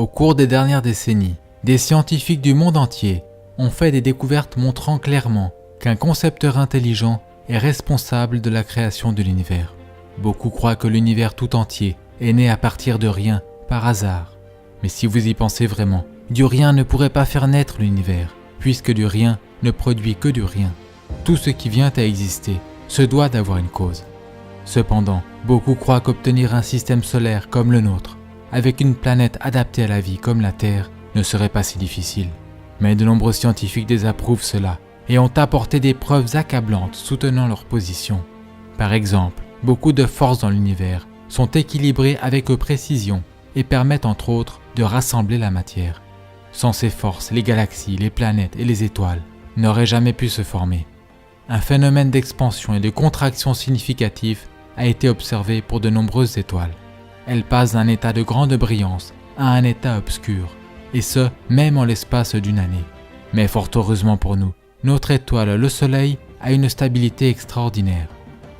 Au cours des dernières décennies, des scientifiques du monde entier ont fait des découvertes montrant clairement qu'un concepteur intelligent est responsable de la création de l'univers. Beaucoup croient que l'univers tout entier est né à partir de rien, par hasard. Mais si vous y pensez vraiment, du rien ne pourrait pas faire naître l'univers, puisque du rien ne produit que du rien. Tout ce qui vient à exister se doit d'avoir une cause. Cependant, beaucoup croient qu'obtenir un système solaire comme le nôtre, avec une planète adaptée à la vie comme la Terre, ne serait pas si difficile. Mais de nombreux scientifiques désapprouvent cela et ont apporté des preuves accablantes soutenant leur position. Par exemple, beaucoup de forces dans l'univers sont équilibrées avec précision et permettent entre autres de rassembler la matière. Sans ces forces, les galaxies, les planètes et les étoiles n'auraient jamais pu se former. Un phénomène d'expansion et de contraction significatif a été observé pour de nombreuses étoiles. Elles passent d'un état de grande brillance à un état obscur, et ce, même en l'espace d'une année. Mais fort heureusement pour nous, notre étoile, le Soleil, a une stabilité extraordinaire.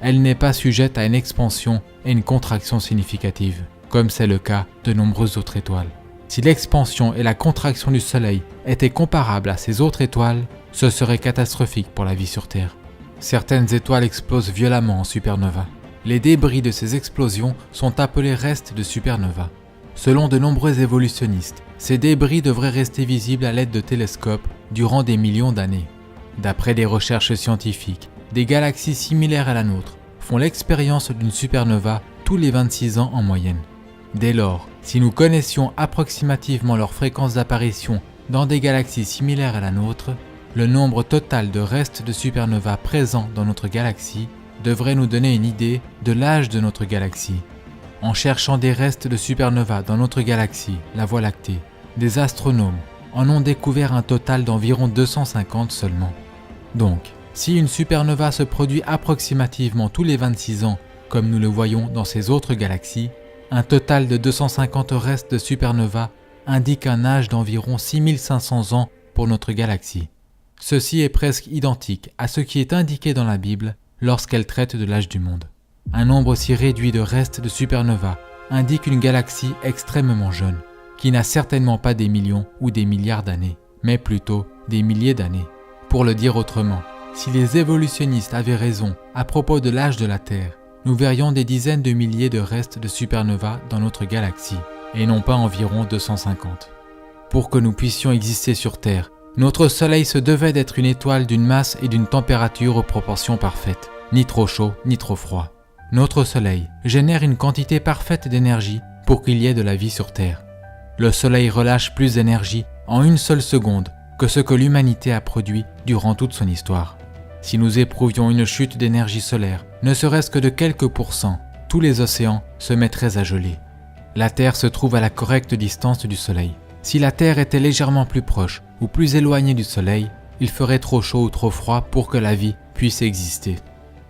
Elle n'est pas sujette à une expansion et une contraction significative, comme c'est le cas de nombreuses autres étoiles. Si l'expansion et la contraction du Soleil étaient comparables à ces autres étoiles, ce serait catastrophique pour la vie sur Terre. Certaines étoiles explosent violemment en supernova. Les débris de ces explosions sont appelés restes de supernova. Selon de nombreux évolutionnistes, ces débris devraient rester visibles à l'aide de télescopes durant des millions d'années. D'après des recherches scientifiques, des galaxies similaires à la nôtre font l'expérience d'une supernova tous les 26 ans en moyenne. Dès lors, si nous connaissions approximativement leur fréquence d'apparition dans des galaxies similaires à la nôtre, le nombre total de restes de supernova présents dans notre galaxie devrait nous donner une idée de l'âge de notre galaxie. En cherchant des restes de supernova dans notre galaxie, la Voie lactée, des astronomes en ont découvert un total d'environ 250 seulement. Donc, si une supernova se produit approximativement tous les 26 ans, comme nous le voyons dans ces autres galaxies, un total de 250 restes de supernova indique un âge d'environ 6500 ans pour notre galaxie. Ceci est presque identique à ce qui est indiqué dans la Bible lorsqu'elle traite de l'âge du monde. Un nombre si réduit de restes de supernova indique une galaxie extrêmement jeune, qui n'a certainement pas des millions ou des milliards d'années, mais plutôt des milliers d'années. Pour le dire autrement, si les évolutionnistes avaient raison à propos de l'âge de la Terre, nous verrions des dizaines de milliers de restes de supernova dans notre galaxie, et non pas environ 250. Pour que nous puissions exister sur Terre, notre Soleil se devait d'être une étoile d'une masse et d'une température aux proportions parfaites, ni trop chaud ni trop froid. Notre Soleil génère une quantité parfaite d'énergie pour qu'il y ait de la vie sur Terre. Le Soleil relâche plus d'énergie en une seule seconde que ce que l'humanité a produit durant toute son histoire. Si nous éprouvions une chute d'énergie solaire, ne serait-ce que de quelques pourcents, tous les océans se mettraient à geler. La Terre se trouve à la correcte distance du Soleil. Si la Terre était légèrement plus proche ou plus éloignée du Soleil, il ferait trop chaud ou trop froid pour que la vie puisse exister.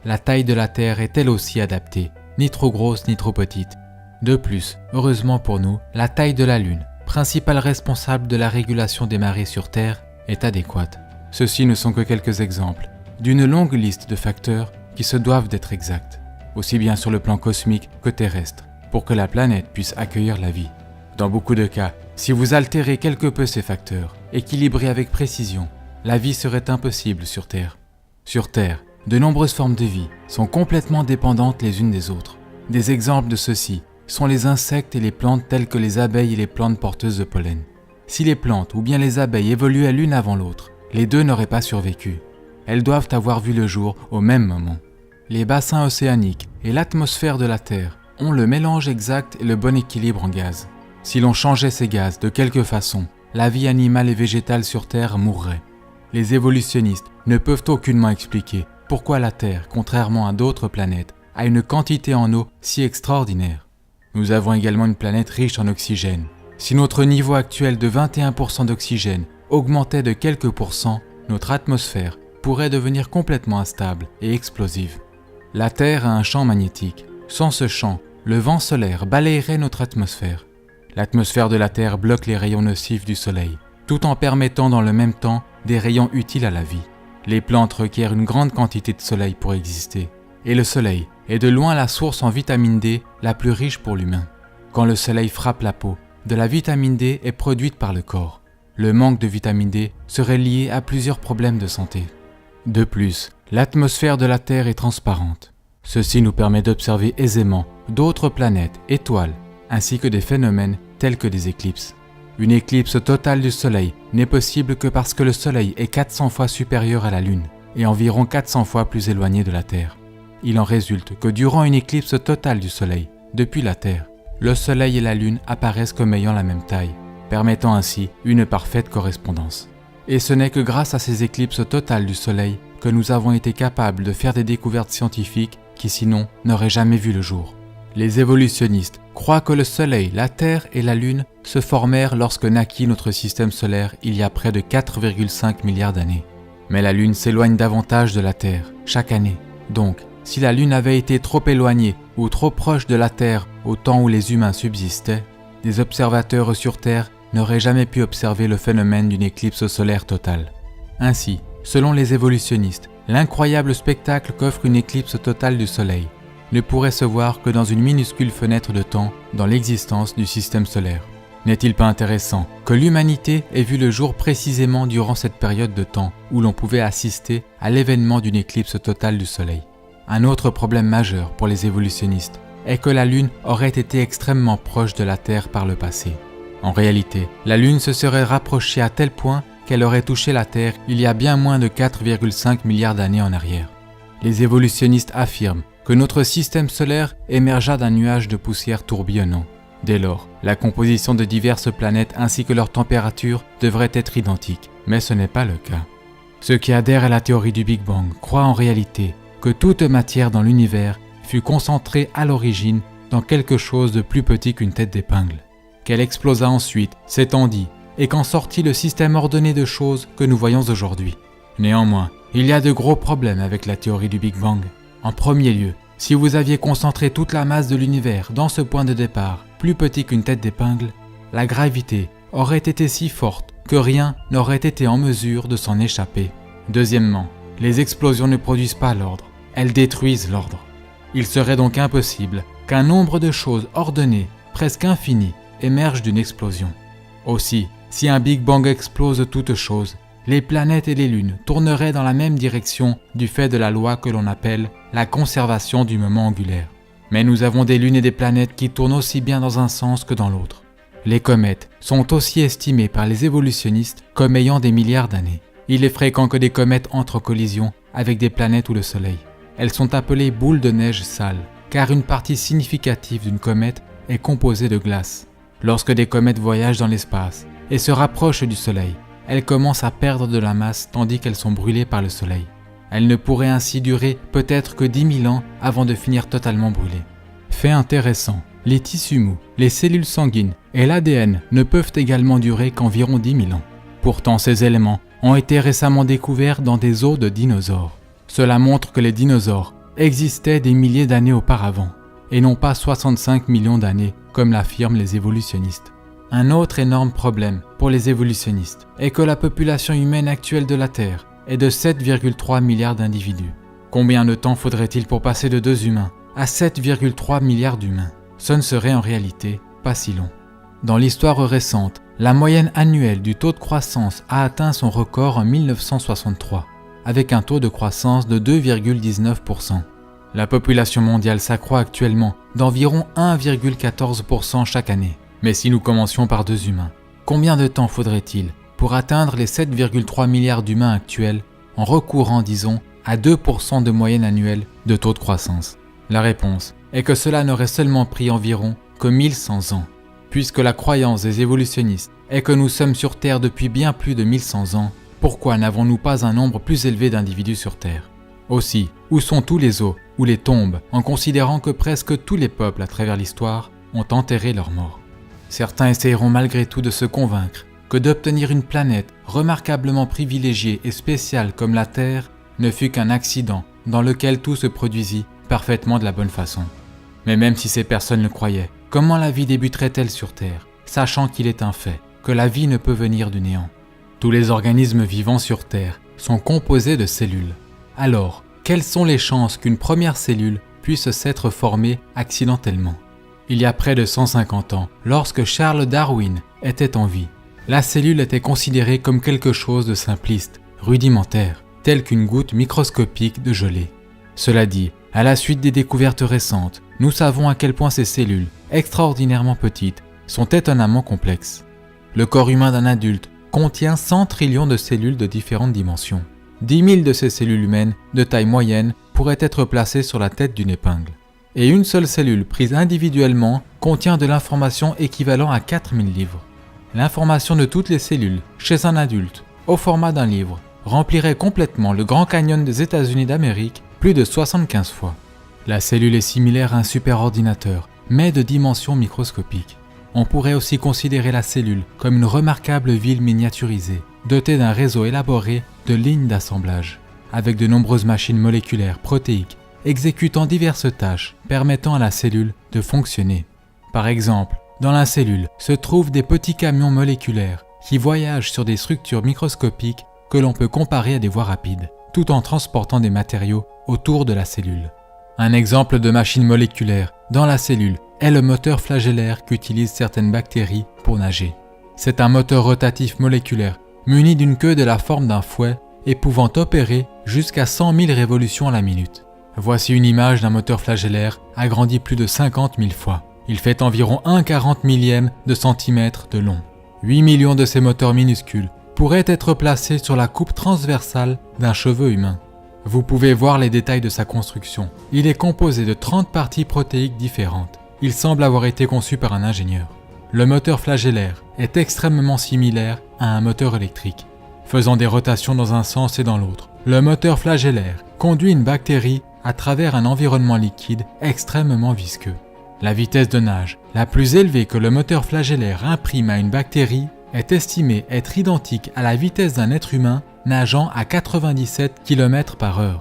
La taille de la Terre est elle aussi adaptée, ni trop grosse ni trop petite. De plus, heureusement pour nous, la taille de la Lune, principal responsable de la régulation des marées sur Terre, est adéquate. Ceux-ci ne sont que quelques exemples d'une longue liste de facteurs qui se doivent d'être exacts, aussi bien sur le plan cosmique que terrestre, pour que la planète puisse accueillir la vie. Dans beaucoup de cas, si vous altérez quelque peu ces facteurs, équilibrés avec précision, la vie serait impossible sur Terre. Sur Terre, de nombreuses formes de vie sont complètement dépendantes les unes des autres. Des exemples de ceux-ci sont les insectes et les plantes telles que les abeilles et les plantes porteuses de pollen. Si les plantes ou bien les abeilles évoluaient l'une avant l'autre, les deux n'auraient pas survécu. Elles doivent avoir vu le jour au même moment. Les bassins océaniques et l'atmosphère de la Terre ont le mélange exact et le bon équilibre en gaz. Si l'on changeait ces gaz de quelque façon, la vie animale et végétale sur Terre mourrait. Les évolutionnistes ne peuvent aucunement expliquer pourquoi la Terre, contrairement à d'autres planètes, a une quantité en eau si extraordinaire. Nous avons également une planète riche en oxygène. Si notre niveau actuel de 21% d'oxygène augmentait de quelques pourcents, notre atmosphère pourrait devenir complètement instable et explosive. La Terre a un champ magnétique. Sans ce champ, le vent solaire balayerait notre atmosphère. L'atmosphère de la Terre bloque les rayons nocifs du Soleil, tout en permettant dans le même temps des rayons utiles à la vie. Les plantes requièrent une grande quantité de soleil pour exister, et le soleil est de loin la source en vitamine D la plus riche pour l'humain. Quand le soleil frappe la peau, de la vitamine D est produite par le corps. Le manque de vitamine D serait lié à plusieurs problèmes de santé. De plus, l'atmosphère de la Terre est transparente. Ceci nous permet d'observer aisément d'autres planètes, étoiles, ainsi que des phénomènes tels que des éclipses. Une éclipse totale du Soleil n'est possible que parce que le Soleil est 400 fois supérieur à la Lune et environ 400 fois plus éloigné de la Terre. Il en résulte que durant une éclipse totale du Soleil, depuis la Terre, le Soleil et la Lune apparaissent comme ayant la même taille, permettant ainsi une parfaite correspondance. Et ce n'est que grâce à ces éclipses totales du Soleil que nous avons été capables de faire des découvertes scientifiques qui sinon n'auraient jamais vu le jour. Les évolutionnistes croient que le Soleil, la Terre et la Lune se formèrent lorsque naquit notre système solaire il y a près de 4,5 milliards d'années. Mais la Lune s'éloigne davantage de la Terre chaque année. Donc, si la Lune avait été trop éloignée ou trop proche de la Terre au temps où les humains subsistaient, des observateurs sur Terre n'auraient jamais pu observer le phénomène d'une éclipse solaire totale. Ainsi, selon les évolutionnistes, l'incroyable spectacle qu'offre une éclipse totale du Soleil ne pourrait se voir que dans une minuscule fenêtre de temps dans l'existence du système solaire. N'est-il pas intéressant que l'humanité ait vu le jour précisément durant cette période de temps où l'on pouvait assister à l'événement d'une éclipse totale du Soleil? Un autre problème majeur pour les évolutionnistes est que la Lune aurait été extrêmement proche de la Terre par le passé. En réalité, la Lune se serait rapprochée à tel point qu'elle aurait touché la Terre il y a bien moins de 4,5 milliards d'années en arrière. Les évolutionnistes affirment que notre système solaire émergea d'un nuage de poussière tourbillonnant. Dès lors, la composition de diverses planètes ainsi que leur température devrait être identique, mais ce n'est pas le cas. Ceux qui adhèrent à la théorie du Big Bang croient en réalité que toute matière dans l'univers fut concentrée à l'origine dans quelque chose de plus petit qu'une tête d'épingle, qu'elle explosa ensuite, s'étendit, et qu'en sortit le système ordonné de choses que nous voyons aujourd'hui. Néanmoins, il y a de gros problèmes avec la théorie du Big Bang. En premier lieu, si vous aviez concentré toute la masse de l'univers dans ce point de départ, plus petit qu'une tête d'épingle, la gravité aurait été si forte que rien n'aurait été en mesure de s'en échapper. Deuxièmement, les explosions ne produisent pas l'ordre, elles détruisent l'ordre. Il serait donc impossible qu'un nombre de choses ordonnées, presque infini, émerge d'une explosion. Aussi, si un Big Bang explose toute chose, les planètes et les lunes tourneraient dans la même direction du fait de la loi que l'on appelle la conservation du moment angulaire. Mais nous avons des lunes et des planètes qui tournent aussi bien dans un sens que dans l'autre. Les comètes sont aussi estimées par les évolutionnistes comme ayant des milliards d'années. Il est fréquent que des comètes entrent en collision avec des planètes ou le Soleil. Elles sont appelées boules de neige sales, car une partie significative d'une comète est composée de glace. Lorsque des comètes voyagent dans l'espace et se rapprochent du Soleil, elles commencent à perdre de la masse tandis qu'elles sont brûlées par le Soleil. Elles ne pourraient ainsi durer peut-être que 10 000 ans avant de finir totalement brûlées. Fait intéressant, les tissus mous, les cellules sanguines et l'ADN ne peuvent également durer qu'environ 10 000 ans. Pourtant, ces éléments ont été récemment découverts dans des os de dinosaures. Cela montre que les dinosaures existaient des milliers d'années auparavant, et non pas 65 millions d'années, comme l'affirment les évolutionnistes. Un autre énorme problème pour les évolutionnistes est que la population humaine actuelle de la Terre est de 7,3 milliards d'individus. Combien de temps faudrait-il pour passer de 2 humains à 7,3 milliards d'humains? Ce ne serait en réalité pas si long. Dans l'histoire récente, la moyenne annuelle du taux de croissance a atteint son record en 1963, avec un taux de croissance de 2,19%. La population mondiale s'accroît actuellement d'environ 1,14% chaque année. Mais si nous commencions par 2 humains, combien de temps faudrait-il pour atteindre les 7,3 milliards d'humains actuels en recourant, disons, à 2% de moyenne annuelle de taux de croissance? La réponse est que cela n'aurait seulement pris environ que 1100 ans. Puisque la croyance des évolutionnistes est que nous sommes sur Terre depuis bien plus de 1100 ans, pourquoi n'avons-nous pas un nombre plus élevé d'individus sur Terre? Aussi, où sont tous les os ou les tombes en considérant que presque tous les peuples à travers l'histoire ont enterré leurs morts? Certains essayeront malgré tout de se convaincre que d'obtenir une planète remarquablement privilégiée et spéciale comme la Terre ne fut qu'un accident dans lequel tout se produisit parfaitement de la bonne façon. Mais même si ces personnes le croyaient, comment la vie débuterait-elle sur Terre, sachant qu'il est un fait que la vie ne peut venir du néant? Tous les organismes vivants sur Terre sont composés de cellules. Alors, quelles sont les chances qu'une première cellule puisse s'être formée accidentellement? Il y a près de 150 ans, lorsque Charles Darwin était en vie, la cellule était considérée comme quelque chose de simpliste, rudimentaire, tel qu'une goutte microscopique de gelée. Cela dit, à la suite des découvertes récentes, nous savons à quel point ces cellules, extraordinairement petites, sont étonnamment complexes. Le corps humain d'un adulte contient 100 trillions de cellules de différentes dimensions. 10 000 de ces cellules humaines, de taille moyenne, pourraient être placées sur la tête d'une épingle. Et une seule cellule prise individuellement contient de l'information équivalent à 4000 livres. L'information de toutes les cellules, chez un adulte, au format d'un livre, remplirait complètement le Grand Canyon des États-Unis d'Amérique plus de 75 fois. La cellule est similaire à un superordinateur, mais de dimensions microscopiques. On pourrait aussi considérer la cellule comme une remarquable ville miniaturisée, dotée d'un réseau élaboré de lignes d'assemblage, avec de nombreuses machines moléculaires protéiques, exécutant diverses tâches permettant à la cellule de fonctionner. Par exemple, dans la cellule se trouvent des petits camions moléculaires qui voyagent sur des structures microscopiques que l'on peut comparer à des voies rapides, tout en transportant des matériaux autour de la cellule. Un exemple de machine moléculaire dans la cellule est le moteur flagellaire qu'utilisent certaines bactéries pour nager. C'est un moteur rotatif moléculaire muni d'une queue de la forme d'un fouet et pouvant opérer jusqu'à 100 000 révolutions à la minute. Voici une image d'un moteur flagellaire agrandi plus de 50 000 fois. Il fait environ 1/40 millième de centimètre de long. 8 millions de ces moteurs minuscules pourraient être placés sur la coupe transversale d'un cheveu humain. Vous pouvez voir les détails de sa construction. Il est composé de 30 parties protéiques différentes. Il semble avoir été conçu par un ingénieur. Le moteur flagellaire est extrêmement similaire à un moteur électrique, faisant des rotations dans un sens et dans l'autre. Le moteur flagellaire conduit une bactérie à travers un environnement liquide extrêmement visqueux. La vitesse de nage la plus élevée que le moteur flagellaire imprime à une bactérie est estimée être identique à la vitesse d'un être humain nageant à 97 km/h.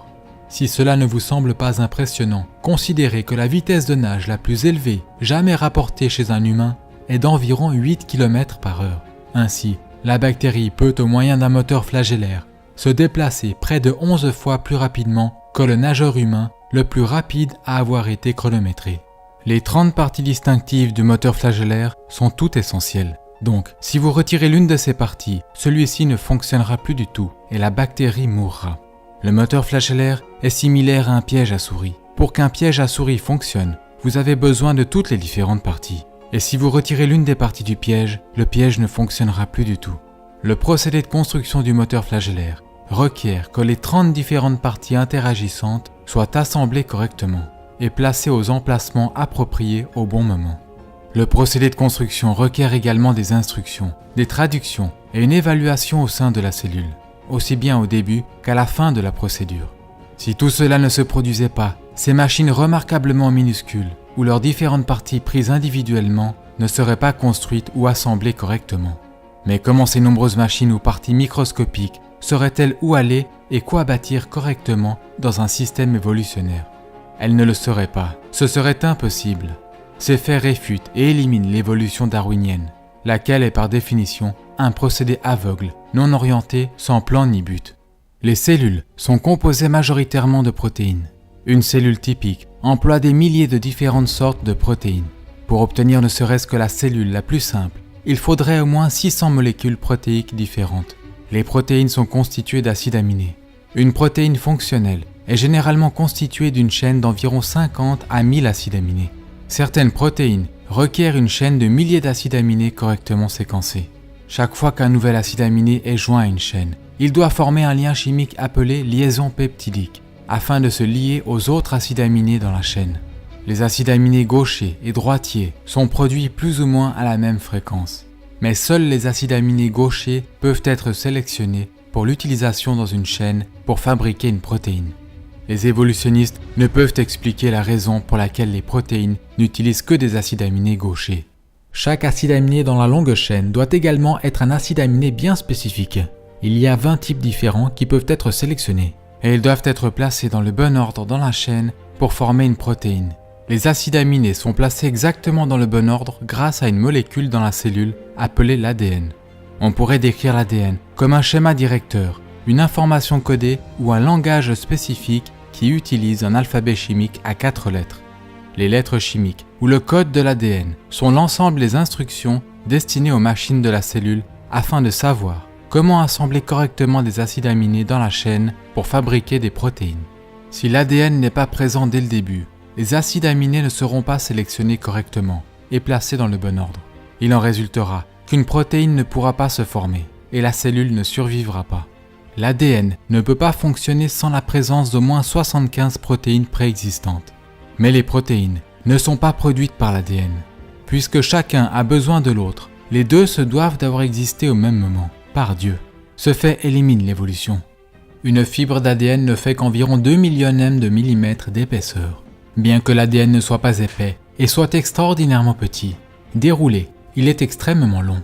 Si cela ne vous semble pas impressionnant, considérez que la vitesse de nage la plus élevée jamais rapportée chez un humain est d'environ 8 km/h. Ainsi, la bactérie peut, au moyen d'un moteur flagellaire, se déplacer près de 11 fois plus rapidement que le nageur humain le plus rapide à avoir été chronométré. Les 30 parties distinctives du moteur flagellaire sont toutes essentielles. Donc, si vous retirez l'une de ces parties, celui-ci ne fonctionnera plus du tout et la bactérie mourra. Le moteur flagellaire est similaire à un piège à souris. Pour qu'un piège à souris fonctionne, vous avez besoin de toutes les différentes parties. Et si vous retirez l'une des parties du piège, le piège ne fonctionnera plus du tout. Le procédé de construction du moteur flagellaire requiert que les 30 différentes parties interagissantes soient assemblées correctement et placées aux emplacements appropriés au bon moment. Le procédé de construction requiert également des instructions, des traductions et une évaluation au sein de la cellule, aussi bien au début qu'à la fin de la procédure. Si tout cela ne se produisait pas, ces machines remarquablement minuscules, ou leurs différentes parties prises individuellement, ne seraient pas construites ou assemblées correctement. Mais comment ces nombreuses machines ou parties microscopiques seraient-elles où aller et quoi bâtir correctement dans un système évolutionnaire? Elles ne le seraient pas, ce serait impossible. Ces faits réfutent et éliminent l'évolution darwinienne, laquelle est par définition un procédé aveugle, non orienté, sans plan ni but. Les cellules sont composées majoritairement de protéines. Une cellule typique emploie des milliers de différentes sortes de protéines. Pour obtenir ne serait-ce que la cellule la plus simple, il faudrait au moins 600 molécules protéiques différentes. Les protéines sont constituées d'acides aminés. Une protéine fonctionnelle est généralement constituée d'une chaîne d'environ 50 à 1000 acides aminés. Certaines protéines requièrent une chaîne de milliers d'acides aminés correctement séquencés. Chaque fois qu'un nouvel acide aminé est joint à une chaîne, il doit former un lien chimique appelé liaison peptidique, afin de se lier aux autres acides aminés dans la chaîne. Les acides aminés gauchers et droitiers sont produits plus ou moins à la même fréquence, mais seuls les acides aminés gauchers peuvent être sélectionnés pour l'utilisation dans une chaîne pour fabriquer une protéine. Les évolutionnistes ne peuvent expliquer la raison pour laquelle les protéines n'utilisent que des acides aminés gauchers. Chaque acide aminé dans la longue chaîne doit également être un acide aminé bien spécifique. Il y a 20 types différents qui peuvent être sélectionnés, et ils doivent être placés dans le bon ordre dans la chaîne pour former une protéine. Les acides aminés sont placés exactement dans le bon ordre grâce à une molécule dans la cellule appelée l'ADN. On pourrait décrire l'ADN comme un schéma directeur, une information codée ou un langage spécifique qui utilise un alphabet chimique à 4 lettres. les lettres chimiques ou le code de l'ADN sont l'ensemble des instructions destinées aux machines de la cellule afin de savoir comment assembler correctement des acides aminés dans la chaîne pour fabriquer des protéines. Si l'ADN n'est pas présent dès le début, les acides aminés ne seront pas sélectionnés correctement et placés dans le bon ordre. Il en résultera qu'une protéine ne pourra pas se former et la cellule ne survivra pas. L'ADN ne peut pas fonctionner sans la présence d'au moins 75 protéines préexistantes. Mais les protéines ne sont pas produites par l'ADN. Puisque chacun a besoin de l'autre, les deux se doivent d'avoir existé au même moment, par Dieu. Ce fait élimine l'évolution. Une fibre d'ADN ne fait qu'environ 2 millionièmes de millimètre d'épaisseur. Bien que l'ADN ne soit pas épais et soit extraordinairement petit, déroulé, il est extrêmement long.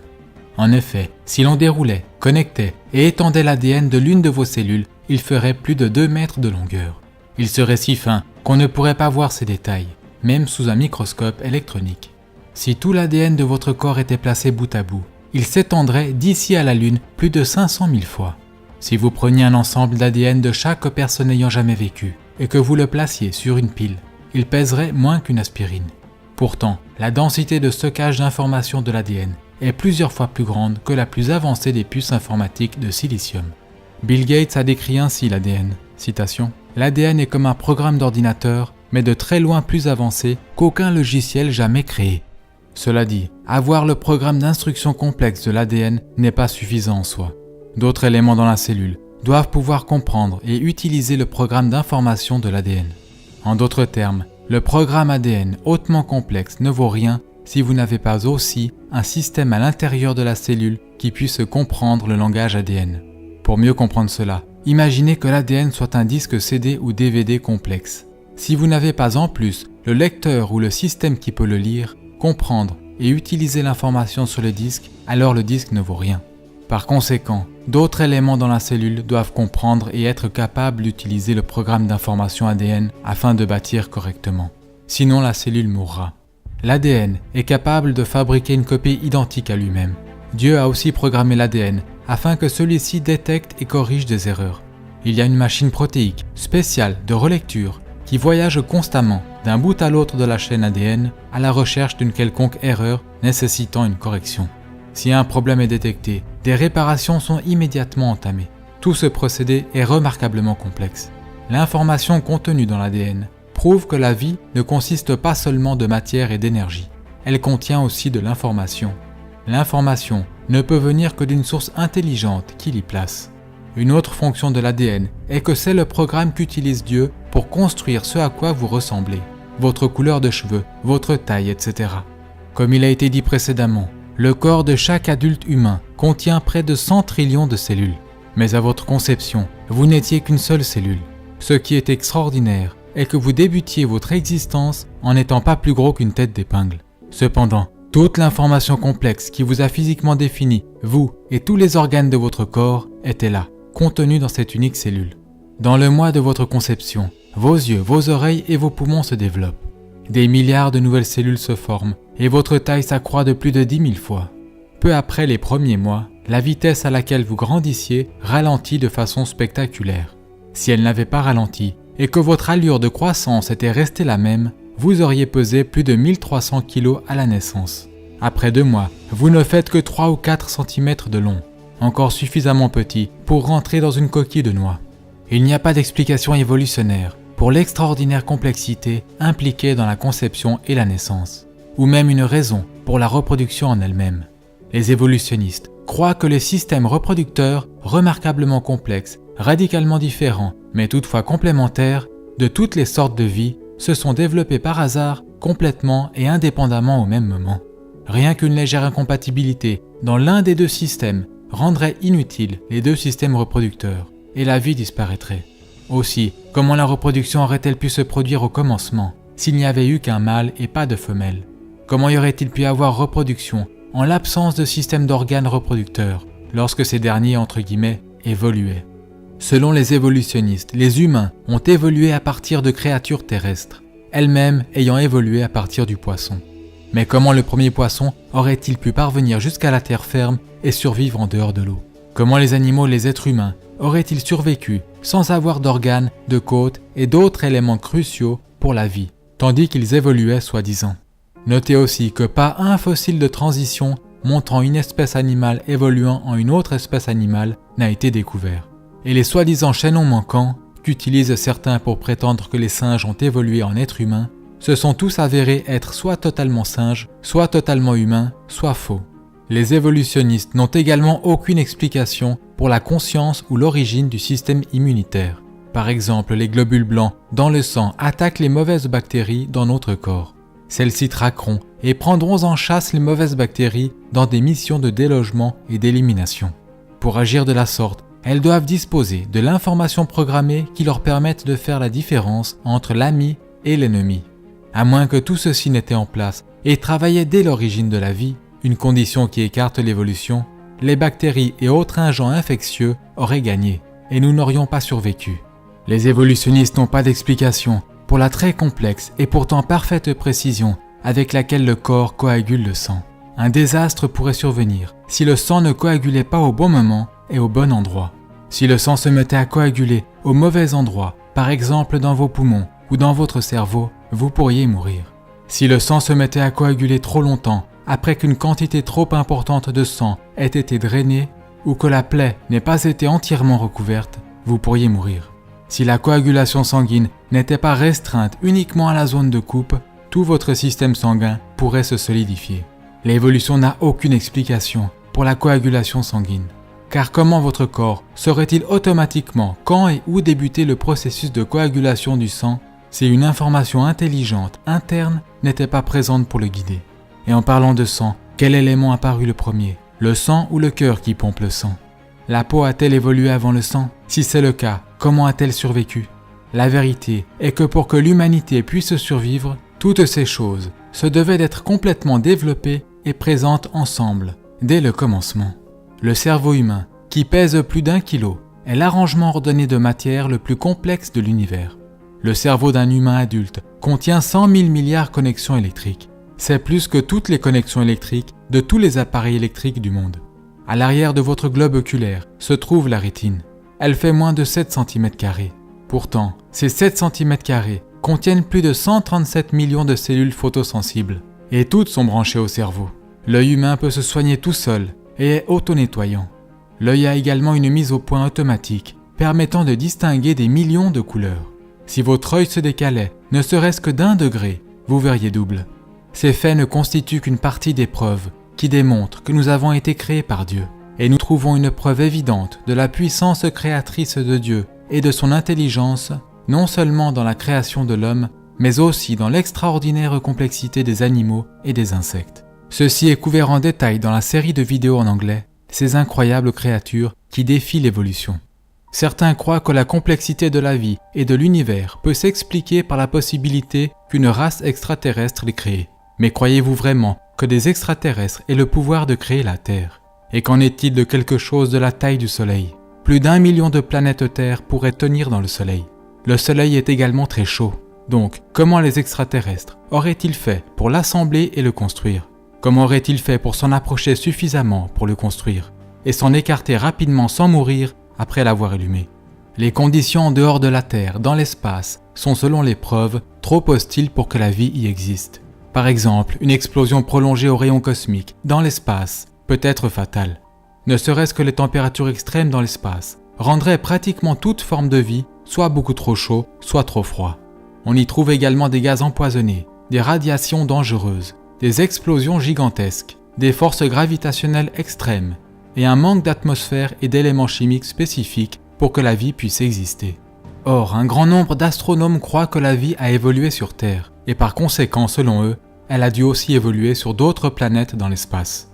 En effet, si l'on déroulait, connectait et étendait l'ADN de l'une de vos cellules, il ferait plus de 2 mètres de longueur. Il serait si fin qu'on ne pourrait pas voir ses détails, même sous un microscope électronique. Si tout l'ADN de votre corps était placé bout à bout, il s'étendrait d'ici à la Lune plus de 500 000 fois. Si vous preniez un ensemble d'ADN de chaque personne ayant jamais vécu et que vous le placiez sur une pile, il pèserait moins qu'une aspirine. Pourtant, la densité de stockage d'informations de l'ADN est plusieurs fois plus grande que la plus avancée des puces informatiques de silicium. Bill Gates a décrit ainsi l'ADN. Citation : « L'ADN est comme un programme d'ordinateur, mais de très loin plus avancé qu'aucun logiciel jamais créé. » Cela dit, avoir le programme d'instruction complexe de l'ADN n'est pas suffisant en soi. D'autres éléments dans la cellule doivent pouvoir comprendre et utiliser le programme d'information de l'ADN. En d'autres termes, le programme ADN hautement complexe ne vaut rien si vous n'avez pas aussi un système à l'intérieur de la cellule qui puisse comprendre le langage ADN. Pour mieux comprendre cela, imaginez que l'ADN soit un disque CD ou DVD complexe. Si vous n'avez pas en plus le lecteur ou le système qui peut le lire, comprendre et utiliser l'information sur le disque, alors le disque ne vaut rien. Par conséquent, d'autres éléments dans la cellule doivent comprendre et être capables d'utiliser le programme d'information ADN afin de bâtir correctement. Sinon, la cellule mourra. L'ADN est capable de fabriquer une copie identique à lui-même. Dieu a aussi programmé l'ADN afin que celui-ci détecte et corrige des erreurs. Il y a une machine protéique spéciale de relecture qui voyage constamment d'un bout à l'autre de la chaîne ADN à la recherche d'une quelconque erreur nécessitant une correction. Si un problème est détecté, des réparations sont immédiatement entamées. Tout ce procédé est remarquablement complexe. L'information contenue dans l'ADN prouve que la vie ne consiste pas seulement de matière et d'énergie. Elle contient aussi de l'information. L'information ne peut venir que d'une source intelligente qui l'y place. Une autre fonction de l'ADN est que c'est le programme qu'utilise Dieu pour construire ce à quoi vous ressemblez, votre couleur de cheveux, votre taille, etc. Comme il a été dit précédemment, le corps de chaque adulte humain contient près de 100 trillions de cellules. Mais à votre conception, vous n'étiez qu'une seule cellule. Ce qui est extraordinaire est que vous débutiez votre existence en n'étant pas plus gros qu'une tête d'épingle. Cependant, toute l'information complexe qui vous a physiquement défini, vous et tous les organes de votre corps, était là, contenue dans cette unique cellule. Dans le mois de votre conception, vos yeux, vos oreilles et vos poumons se développent. Des milliards de nouvelles cellules se forment et votre taille s'accroît de plus de 10 000 fois. Peu après les premiers mois, la vitesse à laquelle vous grandissiez ralentit de façon spectaculaire. Si elle n'avait pas ralenti et que votre allure de croissance était restée la même, vous auriez pesé plus de 1300 kg à la naissance. Après 2 mois, vous ne faites que 3 ou 4 cm de long, encore suffisamment petit pour rentrer dans une coquille de noix. Il n'y a pas d'explication évolutionnaire pour l'extraordinaire complexité impliquée dans la conception et la naissance, ou même une raison pour la reproduction en elle-même. Les évolutionnistes croient que les systèmes reproducteurs remarquablement complexes, radicalement différents, mais toutefois complémentaires, de toutes les sortes de vie, se sont développés par hasard, complètement et indépendamment au même moment. Rien qu'une légère incompatibilité dans l'un des 2 systèmes rendrait inutiles les 2 systèmes reproducteurs, et la vie disparaîtrait. Aussi, comment la reproduction aurait-elle pu se produire au commencement, s'il n'y avait eu qu'un mâle et pas de femelle? Comment y aurait-il pu avoir reproduction en l'absence de système d'organes reproducteurs, lorsque ces derniers, entre guillemets, évoluaient? Selon les évolutionnistes, les humains ont évolué à partir de créatures terrestres, elles-mêmes ayant évolué à partir du poisson. Mais comment le premier poisson aurait-il pu parvenir jusqu'à la terre ferme et survivre en dehors de l'eau? Comment les animaux, les êtres humains, auraient-ils survécu sans avoir d'organes, de côtes et d'autres éléments cruciaux pour la vie? tandis qu'ils évoluaient soi-disant. Notez aussi que pas un fossile de transition montrant une espèce animale évoluant en une autre espèce animale n'a été découvert. Et les soi-disant chaînons manquants, qu'utilisent certains pour prétendre que les singes ont évolué en êtres humains, se sont tous avérés être soit totalement singes, soit totalement humains, soit faux. Les évolutionnistes n'ont également aucune explication pour la conscience ou l'origine du système immunitaire. Par exemple, les globules blancs dans le sang attaquent les mauvaises bactéries dans notre corps. Celles-ci traqueront et prendront en chasse les mauvaises bactéries dans des missions de délogement et d'élimination. Pour agir de la sorte, elles doivent disposer de l'information programmée qui leur permette de faire la différence entre l'ami et l'ennemi. À moins que tout ceci n'était en place et travaillait dès l'origine de la vie, une condition qui écarte l'évolution, les bactéries et autres agents infectieux auraient gagné et nous n'aurions pas survécu. Les évolutionnistes n'ont pas d'explication pour la très complexe et pourtant parfaite précision avec laquelle le corps coagule le sang. Un désastre pourrait survenir si le sang ne coagulait pas au bon moment et au bon endroit. Si le sang se mettait à coaguler au mauvais endroit, par exemple dans vos poumons ou dans votre cerveau, vous pourriez mourir. Si le sang se mettait à coaguler trop longtemps, après qu'une quantité trop importante de sang ait été drainée ou que la plaie n'ait pas été entièrement recouverte, vous pourriez mourir. Si la coagulation sanguine n'était pas restreinte uniquement à la zone de coupe, tout votre système sanguin pourrait se solidifier. L'évolution n'a aucune explication pour la coagulation sanguine. Car comment votre corps saurait-il automatiquement quand et où débuter le processus de coagulation du sang si une information intelligente interne n'était pas présente pour le guider? Et en parlant de sang, quel élément apparut le premier? Le sang ou le cœur qui pompe le sang? La peau a-t-elle évolué avant le sang? Si c'est le cas, comment a-t-elle survécu? La vérité est que pour que l'humanité puisse survivre, toutes ces choses se devaient d'être complètement développées et présentes ensemble, dès le commencement. Le cerveau humain, qui pèse plus d'1 kilo, est l'arrangement ordonné de matière le plus complexe de l'univers. Le cerveau d'un humain adulte contient 100 000 milliards de connexions électriques. C'est plus que toutes les connexions électriques de tous les appareils électriques du monde. À l'arrière de votre globe oculaire se trouve la rétine. Elle fait moins de 7 cm². Pourtant, ces 7 cm² contiennent plus de 137 millions de cellules photosensibles, et toutes sont branchées au cerveau. L'œil humain peut se soigner tout seul et est auto-nettoyant. L'œil a également une mise au point automatique, permettant de distinguer des millions de couleurs. Si votre œil se décalait, ne serait-ce que d'1 degré, vous verriez double. Ces faits ne constituent qu'une partie des preuves qui démontrent que nous avons été créés par Dieu. Et nous trouvons une preuve évidente de la puissance créatrice de Dieu et de son intelligence, non seulement dans la création de l'homme, mais aussi dans l'extraordinaire complexité des animaux et des insectes. Ceci est couvert en détail dans la série de vidéos en anglais, ces incroyables créatures qui défient l'évolution. Certains croient que la complexité de la vie et de l'univers peut s'expliquer par la possibilité qu'une race extraterrestre l'ait créée. Mais croyez-vous vraiment que des extraterrestres aient le pouvoir de créer la Terre? Et qu'en est-il de quelque chose de la taille du Soleil? Plus d'1 million de planètes Terre pourraient tenir dans le Soleil. Le Soleil est également très chaud. Donc, comment les extraterrestres auraient-ils fait pour l'assembler et le construire? Comment auraient-ils fait pour s'en approcher suffisamment pour le construire et s'en écarter rapidement sans mourir après l'avoir allumé? Les conditions en dehors de la Terre, dans l'espace, sont selon les preuves trop hostiles pour que la vie y existe. Par exemple, une explosion prolongée aux rayons cosmiques dans l'espace peut être fatale. Ne serait-ce que les températures extrêmes dans l'espace rendraient pratiquement toute forme de vie soit beaucoup trop chaud, soit trop froid. On y trouve également des gaz empoisonnés, des radiations dangereuses, des explosions gigantesques, des forces gravitationnelles extrêmes et un manque d'atmosphère et d'éléments chimiques spécifiques pour que la vie puisse exister. Or, un grand nombre d'astronomes croient que la vie a évolué sur Terre et par conséquent, selon eux, elle a dû aussi évoluer sur d'autres planètes dans l'espace.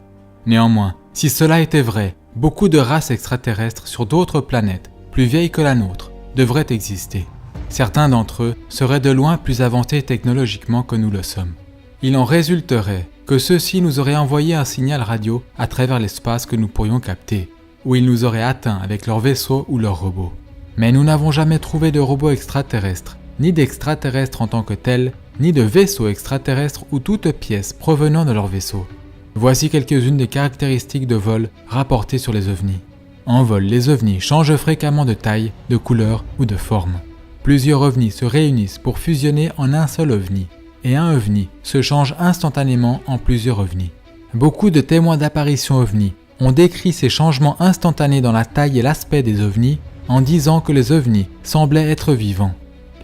Néanmoins, si cela était vrai, beaucoup de races extraterrestres sur d'autres planètes, plus vieilles que la nôtre, devraient exister. Certains d'entre eux seraient de loin plus avancés technologiquement que nous le sommes. Il en résulterait que ceux-ci nous auraient envoyé un signal radio à travers l'espace que nous pourrions capter, où ils nous auraient atteints avec leurs vaisseaux ou leurs robots. Mais nous n'avons jamais trouvé de robots extraterrestres, ni d'extraterrestres en tant que tels, ni de vaisseaux extraterrestres ou toute pièce provenant de leurs vaisseaux. Voici quelques-unes des caractéristiques de vol rapportées sur les ovnis. En vol, les ovnis changent fréquemment de taille, de couleur ou de forme. Plusieurs ovnis se réunissent pour fusionner en un seul ovni, et un ovni se change instantanément en plusieurs ovnis. Beaucoup de témoins d'apparitions ovnis ont décrit ces changements instantanés dans la taille et l'aspect des ovnis en disant que les ovnis semblaient être vivants.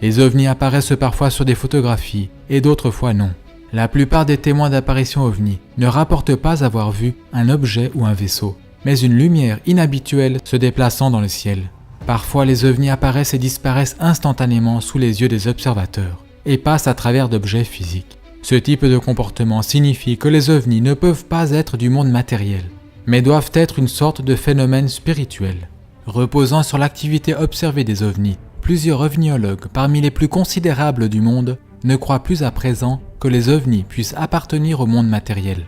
Les ovnis apparaissent parfois sur des photographies et d'autres fois non. La plupart des témoins d'apparitions ovnis ne rapportent pas avoir vu un objet ou un vaisseau, mais une lumière inhabituelle se déplaçant dans le ciel. Parfois, les ovnis apparaissent et disparaissent instantanément sous les yeux des observateurs et passent à travers d'objets physiques. Ce type de comportement signifie que les ovnis ne peuvent pas être du monde matériel, mais doivent être une sorte de phénomène spirituel. Reposant sur l'activité observée des ovnis, plusieurs ovniologues, parmi les plus considérables du monde, ne croient plus à présent que les ovnis puissent appartenir au monde matériel.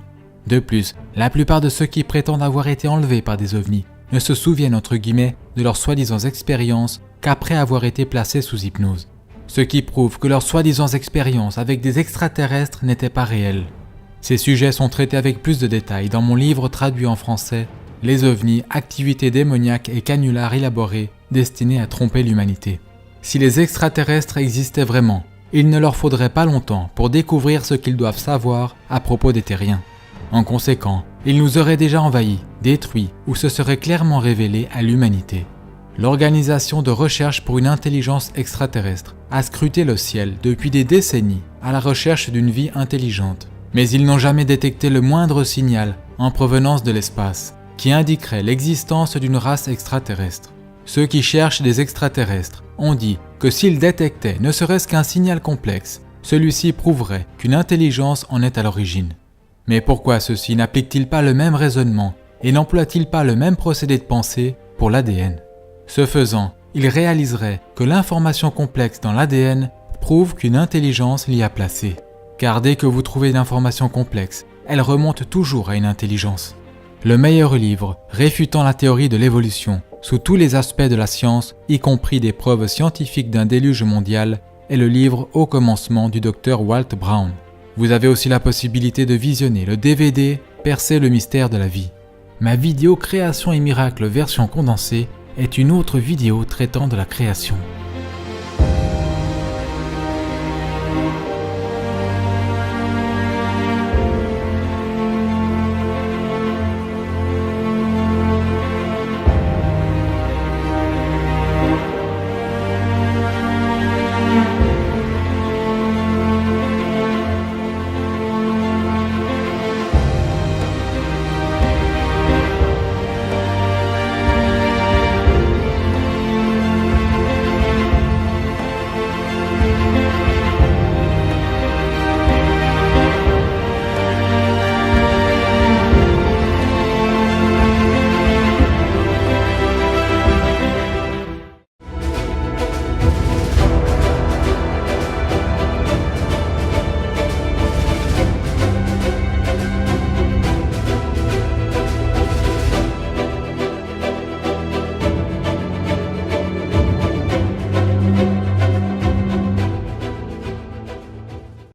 De plus, la plupart de ceux qui prétendent avoir été enlevés par des ovnis ne se souviennent entre guillemets de leurs soi-disant expériences qu'après avoir été placés sous hypnose. Ce qui prouve que leurs soi-disant expériences avec des extraterrestres n'étaient pas réelles. Ces sujets sont traités avec plus de détails dans mon livre traduit en français « Les ovnis, activités démoniaques et canulars élaborés destinés à tromper l'humanité ». Si les extraterrestres existaient vraiment, il ne leur faudrait pas longtemps pour découvrir ce qu'ils doivent savoir à propos des terriens. En conséquent, ils nous auraient déjà envahis, détruits ou se seraient clairement révélés à l'humanité. L'Organisation de recherche pour une intelligence extraterrestre a scruté le ciel depuis des décennies à la recherche d'une vie intelligente, mais ils n'ont jamais détecté le moindre signal en provenance de l'espace qui indiquerait l'existence d'une race extraterrestre. Ceux qui cherchent des extraterrestres ont dit que s'ils détectaient ne serait-ce qu'un signal complexe, celui-ci prouverait qu'une intelligence en est à l'origine. Mais pourquoi ceux-ci n'appliquent-ils pas le même raisonnement et n'emploient-ils pas le même procédé de pensée pour l'ADN ? Ce faisant, ils réaliseraient que l'information complexe dans l'ADN prouve qu'une intelligence l'y a placée. Car dès que vous trouvez une information complexe, elle remonte toujours à une intelligence. Le meilleur livre réfutant la théorie de l'évolution sous tous les aspects de la science, y compris des preuves scientifiques d'un déluge mondial, est le livre Au commencement du Dr Walt Brown. Vous avez aussi la possibilité de visionner le DVD Percer le mystère de la vie. Ma vidéo Création et miracles version condensée est une autre vidéo traitant de la création.